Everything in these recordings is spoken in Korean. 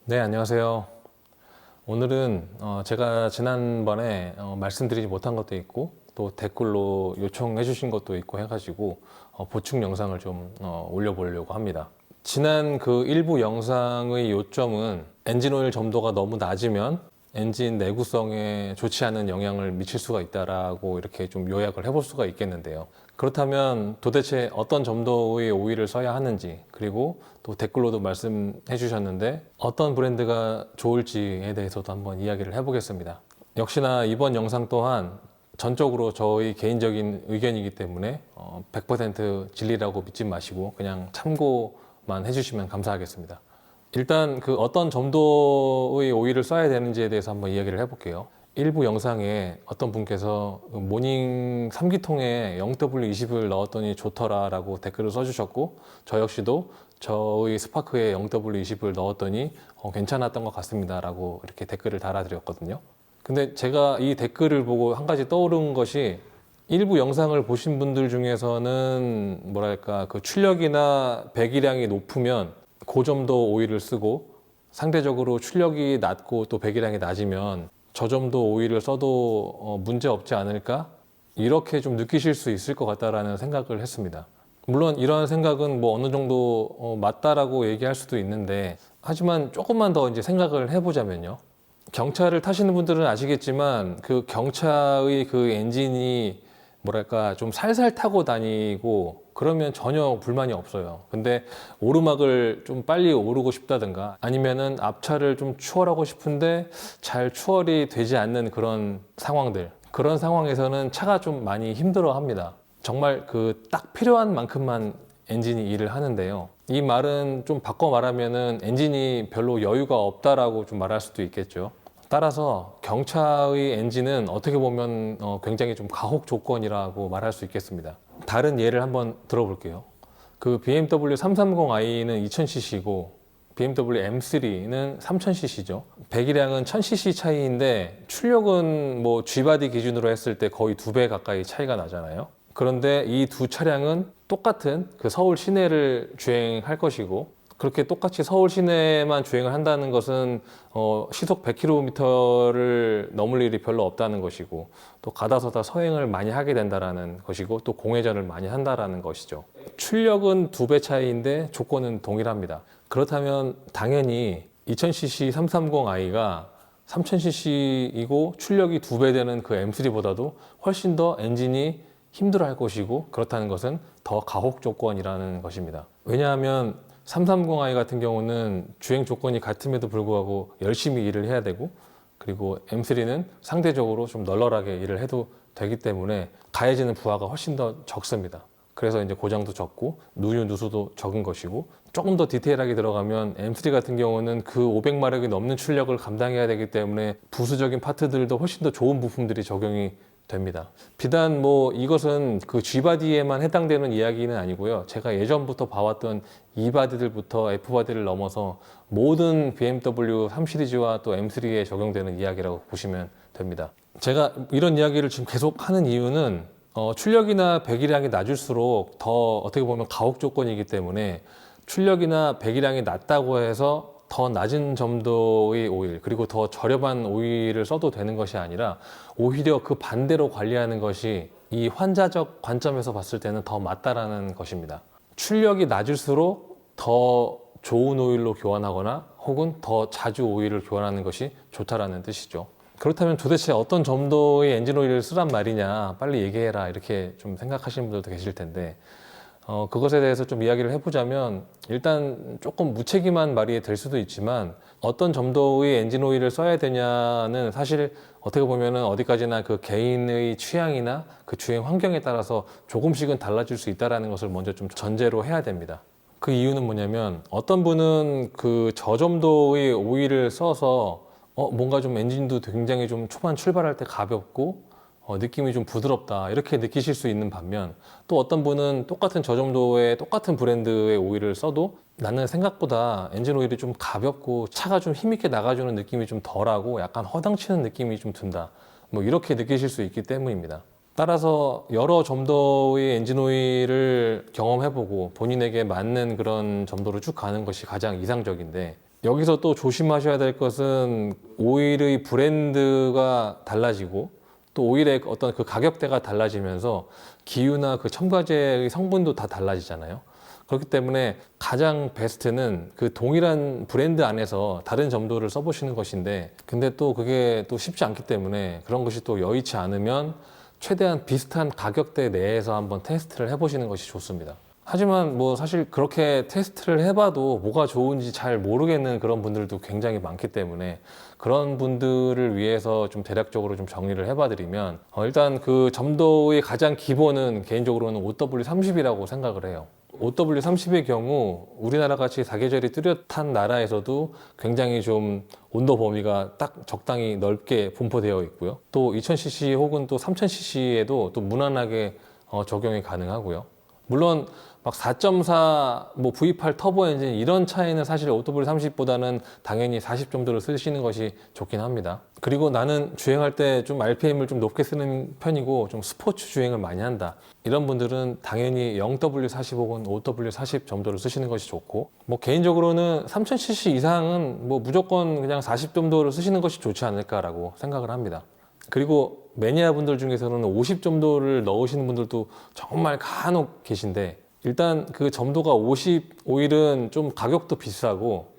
네, 안녕하세요. 오늘은 제가 지난번에 말씀드리지 못한 것도 있고 또 댓글로 요청해 주신 것도 있고 해가지고 보충 영상을 좀 올려보려고 합니다. 지난 그 일부 영상의 요점은 엔진 오일 점도가 너무 낮으면 엔진 내구성에 좋지 않은 영향을 미칠 수가 있다라고 이렇게 좀 요약을 해볼 수가 있겠는데요. 그렇다면 도대체 어떤 점도의 오일을 써야 하는지, 그리고 또 댓글로도 말씀해 주셨는데 어떤 브랜드가 좋을지에 대해서도 한번 이야기를 해보겠습니다. 역시나 이번 영상 또한 전적으로 저의 개인적인 의견이기 때문에 100% 진리라고 믿지 마시고 그냥 참고만 해주시면 감사하겠습니다. 일단 그 어떤 점도의 오일을 써야 되는지에 대해서 한번 이야기를 해볼게요. 일부 영상에 어떤 분께서 모닝 3기통에 0W20을 넣었더니 좋더라 라고 댓글을 써주셨고, 저 역시도 저의 스파크에 0W20을 넣었더니 괜찮았던 것 같습니다 라고 이렇게 댓글을 달아드렸거든요. 근데 제가 이 댓글을 보고 한 가지 떠오른 것이, 일부 영상을 보신 분들 중에서는 뭐랄까 그 출력이나 배기량이 높으면 고점도 오일을 쓰고, 상대적으로 출력이 낮고 또 배기량이 낮으면 저점도 오일을 써도 문제 없지 않을까? 이렇게 좀 느끼실 수 있을 것 같다라는 생각을 했습니다. 물론 이런 생각은 뭐 어느 정도 맞다라고 얘기할 수도 있는데, 하지만 조금만 더 이제 생각을 해보자면요. 경차를 타시는 분들은 아시겠지만 그 경차의 그 엔진이 뭐랄까 좀 살살 타고 다니고 그러면 전혀 불만이 없어요. 근데 오르막을 좀 빨리 오르고 싶다든가 아니면은 앞차를 좀 추월하고 싶은데 잘 추월이 되지 않는 그런 상황들, 그런 상황에서는 차가 좀 많이 힘들어 합니다. 정말 그 딱 필요한 만큼만 엔진이 일을 하는데요. 이 말은 좀 바꿔 말하면은 엔진이 별로 여유가 없다라고 좀 말할 수도 있겠죠. 따라서 경차의 엔진은 어떻게 보면 굉장히 좀 가혹 조건이라고 말할 수 있겠습니다. 다른 예를 한번 들어볼게요. 그 BMW 330i는 2000cc고 BMW M3는 3000cc죠. 배기량은 1000cc 차이인데 출력은 뭐 G바디 기준으로 했을 때 거의 2배 가까이 차이가 나잖아요. 그런데 이 두 차량은 똑같은 그 서울 시내를 주행할 것이고, 그렇게 똑같이 서울 시내만 주행을 한다는 것은 시속 100km를 넘을 일이 별로 없다는 것이고, 또 가다서다 서행을 많이 하게 된다는 것이고, 또 공회전을 많이 한다는 것이죠. 출력은 2배 차이인데 조건은 동일합니다. 그렇다면 당연히 2000cc 330i가 3000cc이고 출력이 2배 되는 그 M3보다도 훨씬 더 엔진이 힘들어 할 것이고, 그렇다는 것은 더 가혹 조건이라는 것입니다. 왜냐하면 330i 같은 경우는 주행 조건이 같음에도 불구하고 열심히 일을 해야 되고, 그리고 M3는 상대적으로 좀 널널하게 일을 해도 되기 때문에 가해지는 부하가 훨씬 더 적습니다. 그래서 이제 고장도 적고 누유 누수도 적은 것이고, 조금 더 디테일하게 들어가면 M3 같은 경우는 그 500마력이 넘는 출력을 감당해야 되기 때문에 부수적인 파트들도 훨씬 더 좋은 부품들이 적용이 됩니다. 비단 뭐 이것은 그 G바디에만 해당되는 이야기는 아니고요. 제가 예전부터 봐왔던 E바디들부터 F바디를 넘어서 모든 BMW 3 시리즈와 또 M3에 적용되는 이야기라고 보시면 됩니다. 제가 이런 이야기를 지금 계속 하는 이유는 출력이나 배기량이 낮을수록 더 어떻게 보면 가혹 조건이기 때문에, 출력이나 배기량이 낮다고 해서 더 낮은 점도의 오일, 그리고 더 저렴한 오일을 써도 되는 것이 아니라 오히려 그 반대로 관리하는 것이 이 환자적 관점에서 봤을 때는 더 맞다라는 것입니다. 출력이 낮을수록 더 좋은 오일로 교환하거나 혹은 더 자주 오일을 교환하는 것이 좋다라는 뜻이죠. 그렇다면 도대체 어떤 점도의 엔진 오일을 쓰란 말이냐, 빨리 얘기해라, 이렇게 좀 생각하시는 분들도 계실 텐데, 그것에 대해서 좀 이야기를 해보자면, 일단 조금 무책임한 말이 될 수도 있지만 어떤 점도의 엔진 오일을 써야 되냐는 사실 어떻게 보면은 어디까지나 그 개인의 취향이나 그 주행 환경에 따라서 조금씩은 달라질 수 있다는 것을 먼저 좀 전제로 해야 됩니다. 그 이유는 뭐냐면, 어떤 분은 그 저점도의 오일을 써서 뭔가 좀 엔진도 굉장히 좀 초반 출발할 때 가볍고 느낌이 좀 부드럽다, 이렇게 느끼실 수 있는 반면, 또 어떤 분은 똑같은 저점도의 똑같은 브랜드의 오일을 써도 나는 생각보다 엔진 오일이 좀 가볍고 차가 좀 힘있게 나가주는 느낌이 좀 덜하고 약간 허당치는 느낌이 좀 든다, 뭐 이렇게 느끼실 수 있기 때문입니다. 따라서 여러 점도의 엔진 오일을 경험해보고 본인에게 맞는 그런 점도를 쭉 가는 것이 가장 이상적인데, 여기서 또 조심하셔야 될 것은 오일의 브랜드가 달라지고 또 오일의 어떤 그 가격대가 달라지면서 기유나 그 첨가제의 성분도 다 달라지잖아요. 그렇기 때문에 가장 베스트는 그 동일한 브랜드 안에서 다른 점도를 써보시는 것인데, 근데 또 그게 또 쉽지 않기 때문에 그런 것이 또 여의치 않으면 최대한 비슷한 가격대 내에서 한번 테스트를 해보시는 것이 좋습니다. 하지만 뭐 사실 그렇게 테스트를 해봐도 뭐가 좋은지 잘 모르겠는 그런 분들도 굉장히 많기 때문에 그런 분들을 위해서 좀 대략적으로 좀 정리를 해봐드리면, 일단 그 점도의 가장 기본은 개인적으로는 OW30이라고 생각을 해요. OW30의 경우 우리나라 같이 사계절이 뚜렷한 나라에서도 굉장히 좀 온도 범위가 딱 적당히 넓게 분포되어 있고요. 또 2000cc 혹은 또 3000cc에도 또 무난하게 적용이 가능하고요. 물론 막 4.4 뭐 V8 터보 엔진 이런 차이는 사실 OW30보다는 당연히 40 정도를 쓰시는 것이 좋긴 합니다. 그리고 나는 주행할 때 좀 RPM을 좀 높게 쓰는 편이고 좀 스포츠 주행을 많이 한다, 이런 분들은 당연히 0W40 혹은 5W40 정도를 쓰시는 것이 좋고, 뭐 개인적으로는 3000cc 이상은 뭐 무조건 그냥 40 정도를 쓰시는 것이 좋지 않을까라고 생각을 합니다. 그리고 매니아 분들 중에서는 50 정도를 넣으시는 분들도 정말 간혹 계신데, 일단 그 점도가 50 오일은 좀 가격도 비싸고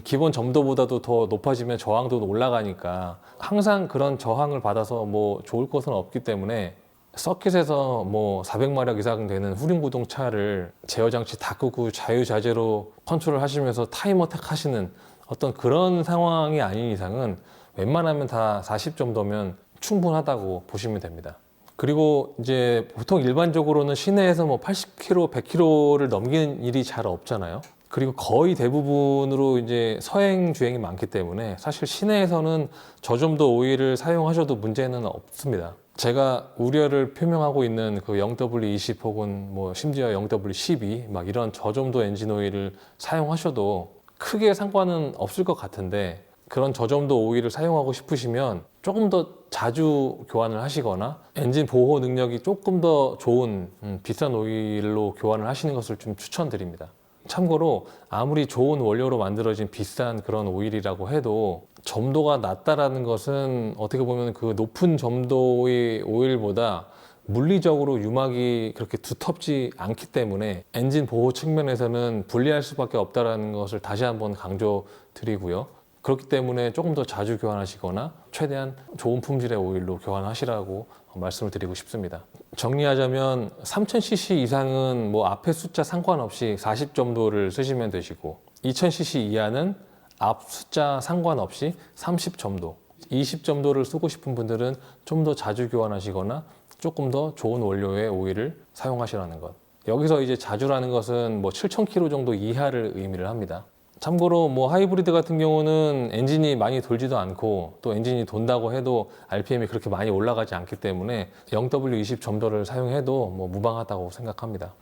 기본 점도보다도 더 높아지면 저항도 올라가니까 항상 그런 저항을 받아서 뭐 좋을 것은 없기 때문에 서킷에서 뭐 400마력 이상 되는 후륜구동 차를 제어 장치 다 끄고 자유자재로 컨트롤 하시면서 타임 어택 하시는 어떤 그런 상황이 아닌 이상은 웬만하면 다 40 정도면 충분하다고 보시면 됩니다. 그리고 이제 보통 일반적으로는 시내에서 뭐 80km, 100km를 넘기는 일이 잘 없잖아요. 그리고 거의 대부분으로 이제 서행 주행이 많기 때문에 사실 시내에서는 저점도 오일을 사용하셔도 문제는 없습니다. 제가 우려를 표명하고 있는 그 0W20 혹은 뭐 심지어 0W12 막 이런 저점도 엔진 오일을 사용하셔도 크게 상관은 없을 것 같은데, 그런 저점도 오일을 사용하고 싶으시면 조금 더 자주 교환을 하시거나 엔진 보호 능력이 조금 더 좋은 비싼 오일로 교환을 하시는 것을 좀 추천드립니다. 참고로 아무리 좋은 원료로 만들어진 비싼 그런 오일이라고 해도 점도가 낮다라는 것은 어떻게 보면 그 높은 점도의 오일보다 물리적으로 유막이 그렇게 두텁지 않기 때문에 엔진 보호 측면에서는 불리할 수밖에 없다는 것을 다시 한번 강조드리고요. 그렇기 때문에 조금 더 자주 교환하시거나 최대한 좋은 품질의 오일로 교환하시라고 말씀을 드리고 싶습니다. 정리하자면 3000cc 이상은 뭐 앞에 숫자 상관없이 40 정도를 쓰시면 되시고, 2000cc 이하는 앞 숫자 상관없이 30 정도, 20 정도를 쓰고 싶은 분들은 좀 더 자주 교환하시거나 조금 더 좋은 원료의 오일을 사용하시라는 것. 여기서 이제 자주라는 것은 뭐 7000km 정도 이하를 의미를 합니다. 참고로 뭐 하이브리드 같은 경우는 엔진이 많이 돌지도 않고 또 엔진이 돈다고 해도 RPM이 그렇게 많이 올라가지 않기 때문에 0W20 점도를 사용해도 뭐 무방하다고 생각합니다.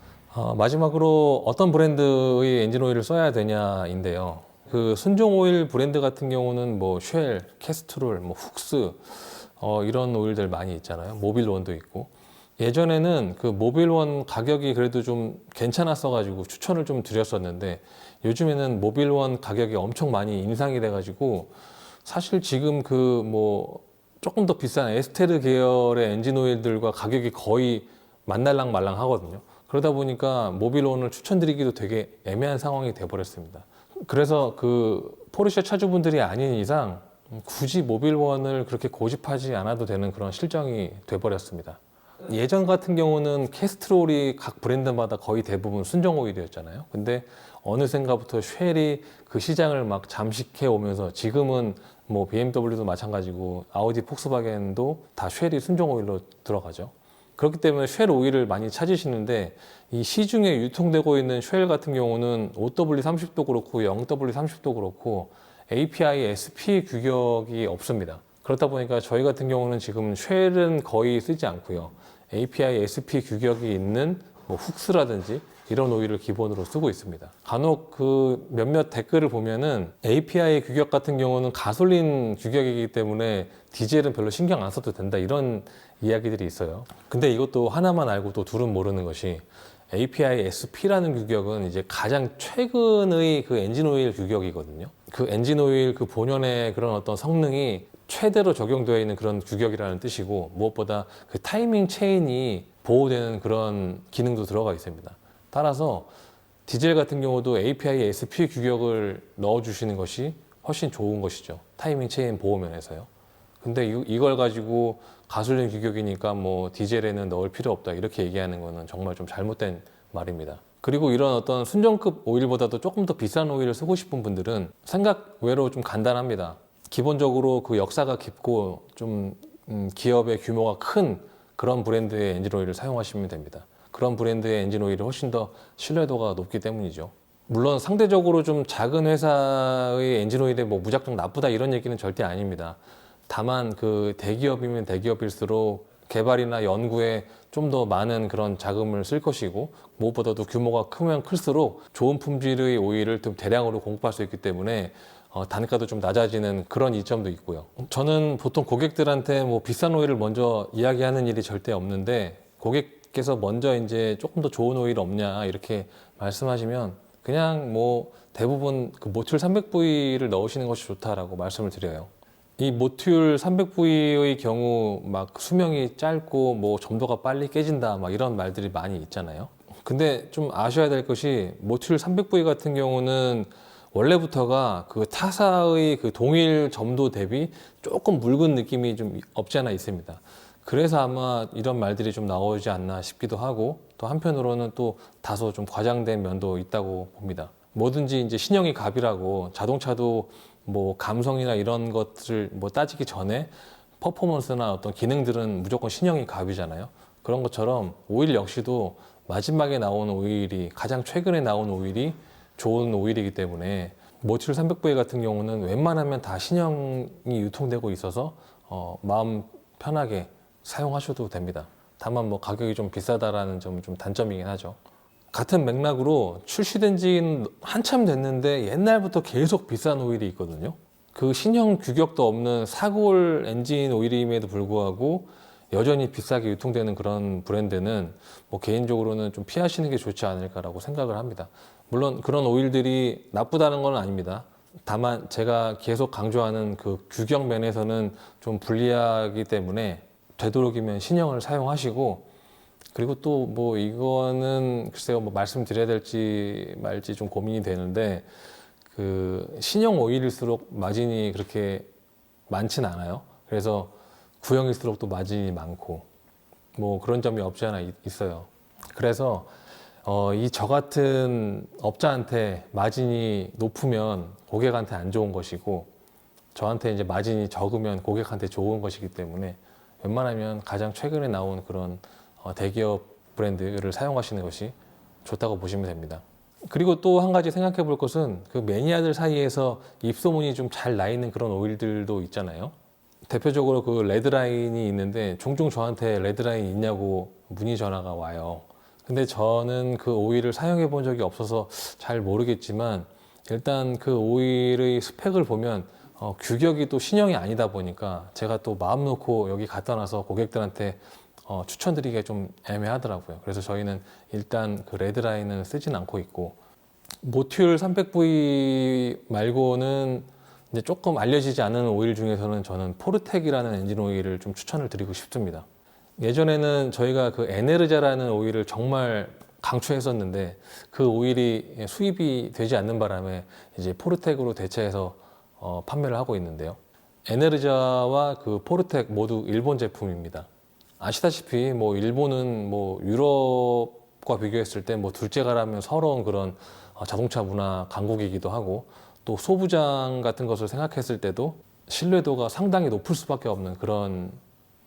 마지막으로 어떤 브랜드의 엔진 오일을 써야 되냐인데요. 그 순정 오일 브랜드 같은 경우는 뭐 쉘, 캐스트롤, 뭐 훅스 이런 오일들 많이 있잖아요. 모빌원도 있고. 예전에는 그 모빌원 가격이 그래도 좀 괜찮았어가지고 추천을 좀 드렸었는데, 요즘에는 모빌원 가격이 엄청 많이 인상이 돼가지고 사실 지금 그 뭐 조금 더 비싼 에스테르 계열의 엔진 오일들과 가격이 거의 만날랑 말랑 하거든요. 그러다 보니까 모빌원을 추천드리기도 되게 애매한 상황이 돼버렸습니다. 그래서 그 포르쉐 차주분들이 아닌 이상 굳이 모빌원을 그렇게 고집하지 않아도 되는 그런 실정이 돼버렸습니다. 예전 같은 경우는 캐스트롤이 각 브랜드마다 거의 대부분 순정 오일이었잖아요. 근데 어느샌가부터 쉘이 그 시장을 막 잠식해 오면서 지금은 뭐 BMW도 마찬가지고 아우디, 폭스바겐도 다 쉘이 순정 오일로 들어가죠. 그렇기 때문에 쉘 오일을 많이 찾으시는데, 이 시중에 유통되고 있는 쉘 같은 경우는 OW30도 그렇고 0W30도 그렇고 API, SP 규격이 없습니다. 그렇다 보니까 저희 같은 경우는 지금 쉘은 거의 쓰지 않고요. API, SP 규격이 있는 뭐 훅스라든지 이런 오일을 기본으로 쓰고 있습니다. 간혹 그 몇몇 댓글을 보면은 API 규격 같은 경우는 가솔린 규격이기 때문에 디젤은 별로 신경 안 써도 된다, 이런 이야기들이 있어요. 근데 이것도 하나만 알고 또 둘은 모르는 것이, API SP라는 규격은 이제 가장 최근의 그 엔진 오일 규격이거든요. 그 엔진 오일 그 본연의 그런 어떤 성능이 최대로 적용되어 있는 그런 규격이라는 뜻이고, 무엇보다 그 타이밍 체인이 보호되는 그런 기능도 들어가 있습니다. 따라서 디젤 같은 경우도 API SP 규격을 넣어주시는 것이 훨씬 좋은 것이죠. 타이밍 체인 보호 면에서요. 근데 이걸 가지고 가솔린 규격이니까 뭐 디젤에는 넣을 필요 없다 이렇게 얘기하는 거는 정말 좀 잘못된 말입니다. 그리고 이런 어떤 순정급 오일보다도 조금 더 비싼 오일을 쓰고 싶은 분들은 생각 외로 좀 간단합니다. 기본적으로 그 역사가 깊고 좀 기업의 규모가 큰 그런 브랜드의 엔진 오일을 사용하시면 됩니다. 그런 브랜드의 엔진 오일이 훨씬 더 신뢰도가 높기 때문이죠. 물론 상대적으로 좀 작은 회사의 엔진 오일이 뭐 무작정 나쁘다 이런 얘기는 절대 아닙니다. 다만 그 대기업이면 대기업일수록 개발이나 연구에 좀 더 많은 그런 자금을 쓸 것이고, 무엇보다도 규모가 크면 클수록 좋은 품질의 오일을 좀 대량으로 공급할 수 있기 때문에 단가도 좀 낮아지는 그런 이점도 있고요. 저는 보통 고객들한테 뭐 비싼 오일을 먼저 이야기하는 일이 절대 없는데, 고객께서 먼저 이제 조금 더 좋은 오일 없냐 이렇게 말씀하시면 그냥 뭐 대부분 그 모듈 300V를 넣으시는 것이 좋다라고 말씀을 드려요. 이 모듈 300V의 경우 막 수명이 짧고 뭐 점도가 빨리 깨진다 막 이런 말들이 많이 있잖아요. 근데 좀 아셔야 될 것이 모듈 300V 같은 경우는 원래부터가 그 타사의 그 동일 점도 대비 조금 묽은 느낌이 좀 없지 않아 있습니다. 그래서 아마 이런 말들이 좀 나오지 않나 싶기도 하고, 또 한편으로는 또 다소 좀 과장된 면도 있다고 봅니다. 뭐든지 이제 신형이 갑이라고, 자동차도 뭐 감성이나 이런 것들을 뭐 따지기 전에 퍼포먼스나 어떤 기능들은 무조건 신형이 갑이잖아요. 그런 것처럼 오일 역시도 마지막에 나온 오일이, 가장 최근에 나온 오일이 좋은 오일이기 때문에 모듈 300V 같은 경우는 웬만하면 다 신형이 유통되고 있어서 마음 편하게 사용하셔도 됩니다. 다만 뭐 가격이 좀 비싸다라는 점은 좀 단점이긴 하죠. 같은 맥락으로 출시된 지는 한참 됐는데 옛날부터 계속 비싼 오일이 있거든요. 그 신형 규격도 없는 사골 엔진 오일임에도 불구하고 여전히 비싸게 유통되는 그런 브랜드는 뭐 개인적으로는 좀 피하시는 게 좋지 않을까라고 생각을 합니다. 물론 그런 오일들이 나쁘다는 건 아닙니다. 다만 제가 계속 강조하는 그 규격 면에서는 좀 불리하기 때문에 되도록이면 신형을 사용하시고, 그리고 또 뭐 이거는 글쎄요 뭐 말씀드려야 될지 말지 좀 고민이 되는데, 그 신형 오일일수록 마진이 그렇게 많진 않아요. 그래서 구형일수록 또 마진이 많고 뭐 그런 점이 없지 않아 있어요. 그래서 이 저 같은 업자한테 마진이 높으면 고객한테 안 좋은 것이고, 저한테 이제 마진이 적으면 고객한테 좋은 것이기 때문에 웬만하면 가장 최근에 나온 그런 대기업 브랜드를 사용하시는 것이 좋다고 보시면 됩니다. 그리고 또 한 가지 생각해 볼 것은, 그 매니아들 사이에서 입소문이 좀 잘 나 있는 그런 오일들도 있잖아요. 대표적으로 그 레드라인이 있는데 종종 저한테 레드라인 있냐고 문의 전화가 와요. 근데 저는 그 오일을 사용해 본 적이 없어서 잘 모르겠지만, 일단 그 오일의 스펙을 보면 규격이 또 신형이 아니다 보니까 제가 또 마음 놓고 여기 갖다 놔서 고객들한테 추천드리기가 좀 애매하더라고요. 그래서 저희는 일단 그 레드라인은 쓰진 않고 있고, 모듈 300V 말고는 이제 조금 알려지지 않은 오일 중에서는 저는 포르텍이라는 엔진 오일을 좀 추천을 드리고 싶습니다. 예전에는 저희가 그 에네르자라는 오일을 정말 강추했었는데, 그 오일이 수입이 되지 않는 바람에 이제 포르텍으로 대체해서 판매를 하고 있는데요. 에네르자와 그 포르텍 모두 일본 제품입니다. 아시다시피 뭐 일본은 뭐 유럽과 비교했을 때 뭐 둘째가라면 서러운 그런 자동차 문화 강국이기도 하고, 또 소부장 같은 것을 생각했을 때도 신뢰도가 상당히 높을 수밖에 없는 그런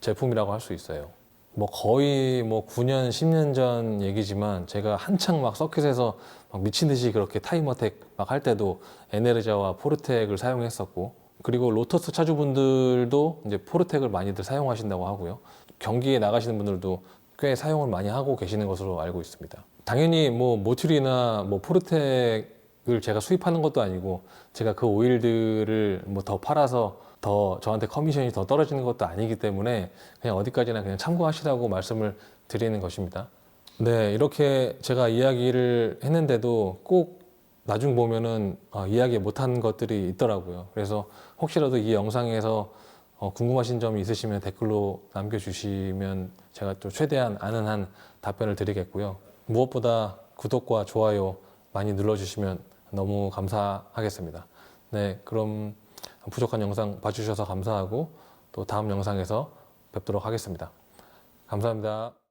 제품이라고 할 수 있어요. 뭐 거의 뭐 9년, 10년 전 얘기지만 제가 한창 막 서킷에서 막 미친 듯이 그렇게 타임어택 막 할 때도 에네르자와 포르텍을 사용했었고, 그리고 로터스 차주분들도 이제 포르텍을 많이들 사용하신다고 하고요. 경기에 나가시는 분들도 꽤 사용을 많이 하고 계시는 것으로 알고 있습니다. 당연히 뭐 모듈이나 뭐 포르텍을 제가 수입하는 것도 아니고, 제가 그 오일들을 뭐 더 팔아서 더 저한테 커미션이 더 떨어지는 것도 아니기 때문에 그냥 어디까지나 그냥 참고하시라고 말씀을 드리는 것입니다. 네, 이렇게 제가 이야기를 했는데도 꼭 나중 보면은 이야기 못한 것들이 있더라고요. 그래서 혹시라도 이 영상에서 궁금하신 점이 있으시면 댓글로 남겨주시면 제가 또 최대한 아는 한 답변을 드리겠고요. 무엇보다 구독과 좋아요 많이 눌러주시면 너무 감사하겠습니다. 네, 그럼 부족한 영상 봐주셔서 감사하고 또 다음 영상에서 뵙도록 하겠습니다. 감사합니다.